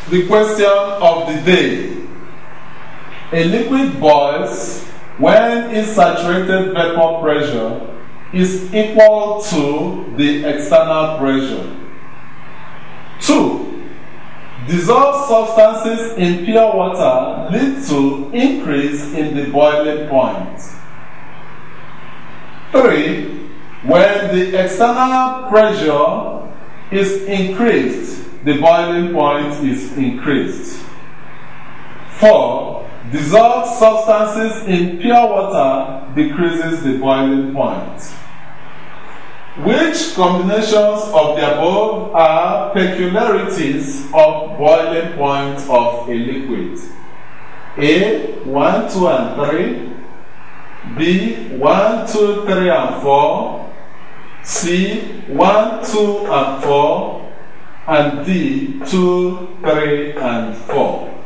The question of the day. A liquid boils when its saturated vapor pressure is equal to the external pressure. 2. Dissolved substances in pure water lead to increase in the boiling point. 3. When the external pressure is increased, the boiling point is increased. 4. Dissolved substances in pure water decreases the boiling point. Which combinations of the above are peculiarities of boiling point of a liquid? A. 1, 2, and 3. B. 1, 2, 3, and 4. C. 1, 2, and 4. And D. 2, 3, and 4.